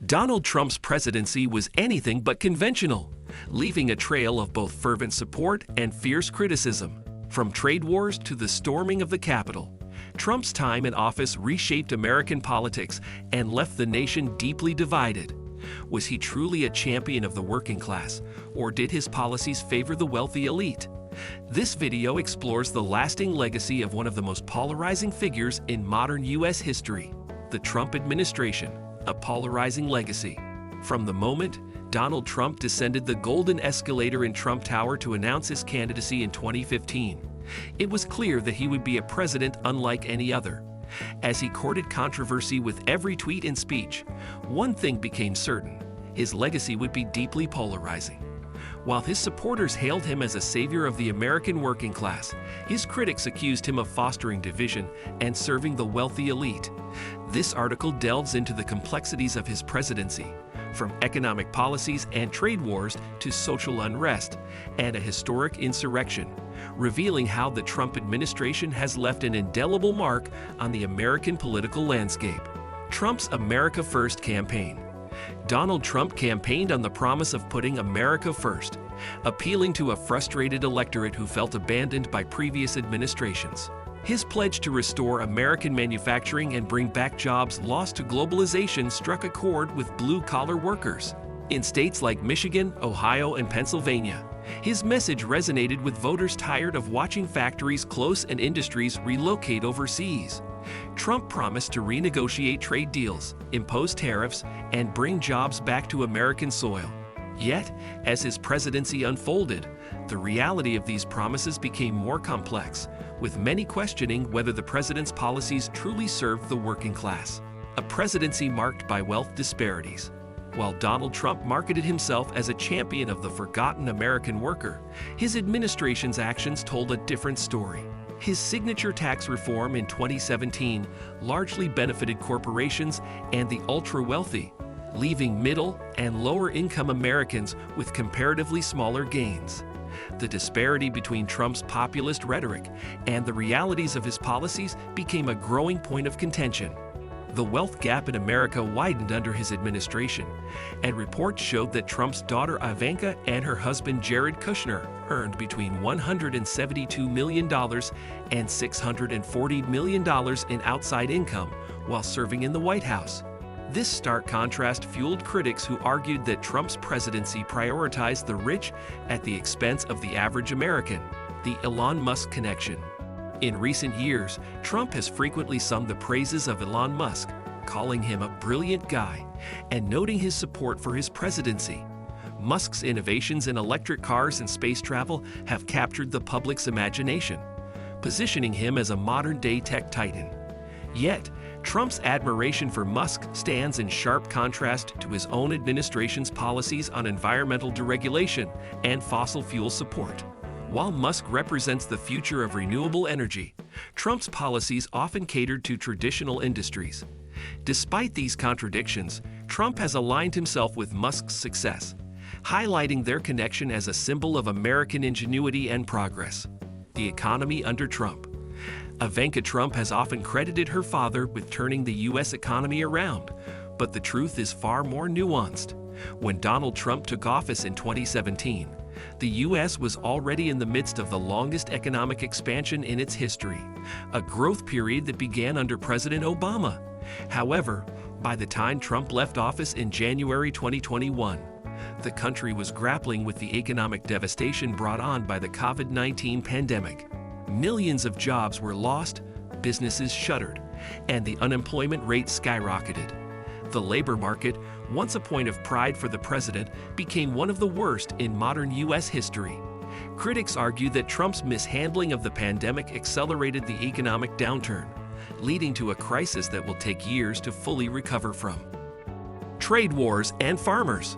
Donald Trump's presidency was anything but conventional, leaving a trail of both fervent support and fierce criticism. From trade wars to the storming of the Capitol, Trump's time in office reshaped American politics and left the nation deeply divided. Was he truly a champion of the working class, or did his policies favor the wealthy elite? This video explores the lasting legacy of one of the most polarizing figures in modern U.S. history, the Trump administration, a polarizing legacy. From the moment Donald Trump descended the golden escalator in Trump Tower to announce his candidacy in 2015, it was clear that he would be a president unlike any other. As he courted controversy with every tweet and speech, one thing became certain: his legacy would be deeply polarizing. While his supporters hailed him as a savior of the American working class, his critics accused him of fostering division and serving the wealthy elite. This article delves into the complexities of his presidency, from economic policies and trade wars to social unrest and a historic insurrection, revealing how the Trump administration has left an indelible mark on the American political landscape. Trump's America First campaign. Donald Trump campaigned on the promise of putting America first, appealing to a frustrated electorate who felt abandoned by previous administrations. His pledge to restore American manufacturing and bring back jobs lost to globalization struck a chord with blue-collar workers. In states like Michigan, Ohio, and Pennsylvania, his message resonated with voters tired of watching factories close and industries relocate overseas. Trump promised to renegotiate trade deals, impose tariffs, and bring jobs back to American soil. Yet, as his presidency unfolded, the reality of these promises became more complex, with many questioning whether the president's policies truly served the working class. A presidency marked by wealth disparities. While Donald Trump marketed himself as a champion of the forgotten American worker, his administration's actions told a different story. His signature tax reform in 2017 largely benefited corporations and the ultra-wealthy, leaving middle and lower-income Americans with comparatively smaller gains. The disparity between Trump's populist rhetoric and the realities of his policies became a growing point of contention. The wealth gap in America widened under his administration, and reports showed that Trump's daughter Ivanka and her husband Jared Kushner earned between $172 million and $640 million in outside income while serving in the White House. This stark contrast fueled critics who argued that Trump's presidency prioritized the rich at the expense of the average American. The Elon Musk connection. In recent years, Trump has frequently sung the praises of Elon Musk, calling him a brilliant guy and noting his support for his presidency. Musk's innovations in electric cars and space travel have captured the public's imagination, positioning him as a modern-day tech titan. Yet, Trump's admiration for Musk stands in sharp contrast to his own administration's policies on environmental deregulation and fossil fuel support. While Musk represents the future of renewable energy, Trump's policies often catered to traditional industries. Despite these contradictions, Trump has aligned himself with Musk's success, highlighting their connection as a symbol of American ingenuity and progress. The economy under Trump. Ivanka Trump has often credited her father with turning the U.S. economy around, but the truth is far more nuanced. When Donald Trump took office in 2017, the U.S. was already in the midst of the longest economic expansion in its history, a growth period that began under President Obama. However, by the time Trump left office in January 2021, the country was grappling with the economic devastation brought on by the COVID-19 pandemic. Millions of jobs were lost, businesses shuttered, and the unemployment rate skyrocketed. The labor market, once a point of pride for the president, became one of the worst in modern U.S. history. Critics argue that Trump's mishandling of the pandemic accelerated the economic downturn, leading to a crisis that will take years to fully recover from. Trade wars and farmers.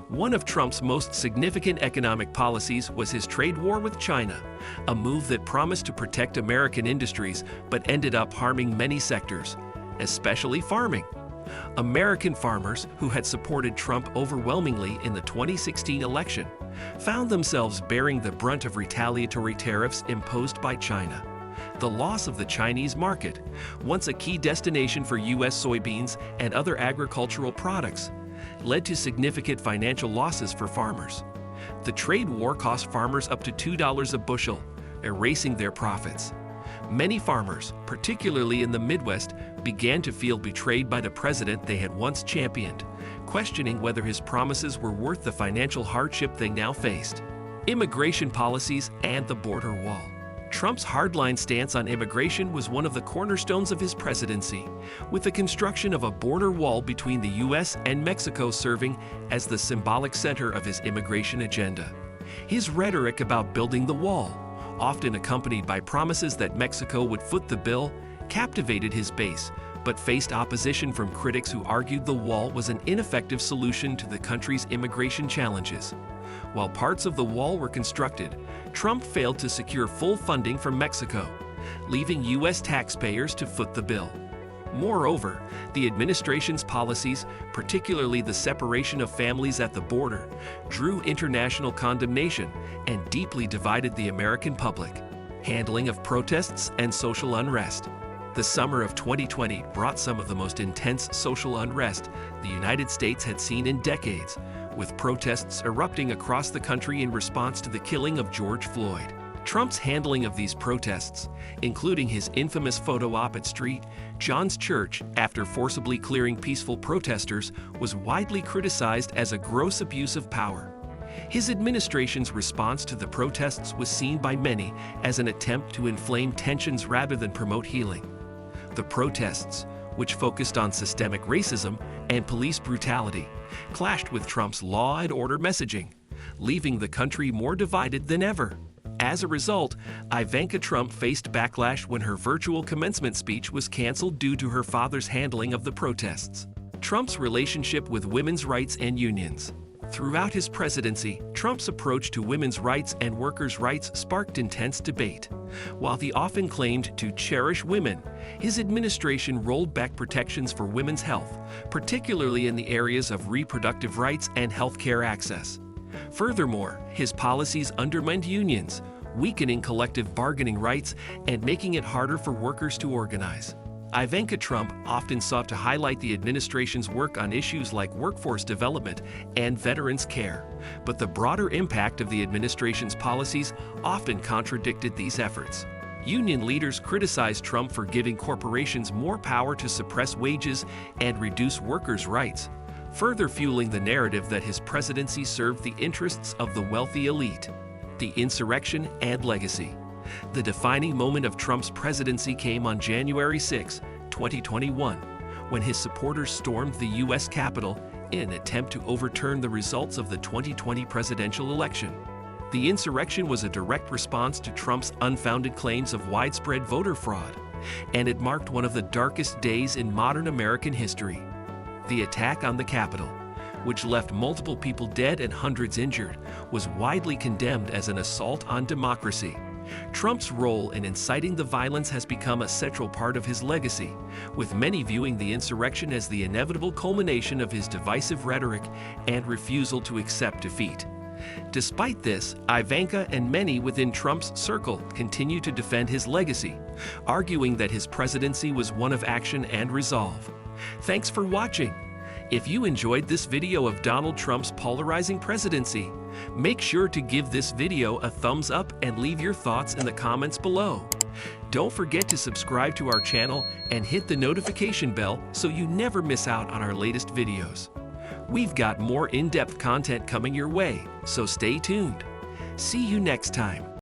One of Trump's most significant economic policies was his trade war with China, a move that promised to protect American industries but ended up harming many sectors, especially farming. American farmers, who had supported Trump overwhelmingly in the 2016 election, found themselves bearing the brunt of retaliatory tariffs imposed by China. The loss of the Chinese market, once a key destination for U.S. soybeans and other agricultural products, led to significant financial losses for farmers. The trade war cost farmers up to $2 a bushel, erasing their profits. Many farmers, particularly in the Midwest, began to feel betrayed by the president they had once championed, questioning whether his promises were worth the financial hardship they now faced. Immigration policies and the border wall. Trump's hardline stance on immigration was one of the cornerstones of his presidency, with the construction of a border wall between the U.S. and Mexico serving as the symbolic center of his immigration agenda. His rhetoric about building the wall, often accompanied by promises that Mexico would foot the bill, captivated his base, but faced opposition from critics who argued the wall was an ineffective solution to the country's immigration challenges. While parts of the wall were constructed, Trump failed to secure full funding from Mexico, leaving U.S. taxpayers to foot the bill. Moreover, the administration's policies, particularly the separation of families at the border, drew international condemnation and deeply divided the American public. Handling of protests and social unrest. The summer of 2020 brought some of the most intense social unrest the United States had seen in decades, with protests erupting across the country in response to the killing of George Floyd. Trump's handling of these protests, including his infamous photo op at St. John's Church after forcibly clearing peaceful protesters, was widely criticized as a gross abuse of power. His administration's response to the protests was seen by many as an attempt to inflame tensions rather than promote healing. The protests, which focused on systemic racism and police brutality, clashed with Trump's law and order messaging, leaving the country more divided than ever. As a result, Ivanka Trump faced backlash when her virtual commencement speech was canceled due to her father's handling of the protests. Trump's relationship with women's rights and unions. Throughout his presidency, Trump's approach to women's rights and workers' rights sparked intense debate. While he often claimed to cherish women, his administration rolled back protections for women's health, particularly in the areas of reproductive rights and health care access. Furthermore, his policies undermined unions, weakening collective bargaining rights and making it harder for workers to organize. Ivanka Trump often sought to highlight the administration's work on issues like workforce development and veterans' care, but the broader impact of the administration's policies often contradicted these efforts. Union leaders criticized Trump for giving corporations more power to suppress wages and reduce workers' rights, further fueling the narrative that his presidency served the interests of the wealthy elite. The insurrection and legacy. The defining moment of Trump's presidency came on January 6, 2021, when his supporters stormed the U.S. Capitol in an attempt to overturn the results of the 2020 presidential election. The insurrection was a direct response to Trump's unfounded claims of widespread voter fraud, and it marked one of the darkest days in modern American history. The attack on the Capitol, which left multiple people dead and hundreds injured, was widely condemned as an assault on democracy. Trump's role in inciting the violence has become a central part of his legacy, with many viewing the insurrection as the inevitable culmination of his divisive rhetoric and refusal to accept defeat. Despite this, Ivanka and many within Trump's circle continue to defend his legacy, arguing that his presidency was one of action and resolve. Thanks for watching. If you enjoyed this video of Donald Trump's polarizing presidency, make sure to give this video a thumbs up and leave your thoughts in the comments below. Don't forget to subscribe to our channel and hit the notification bell so you never miss out on our latest videos. We've got more in-depth content coming your way, so stay tuned. See you next time.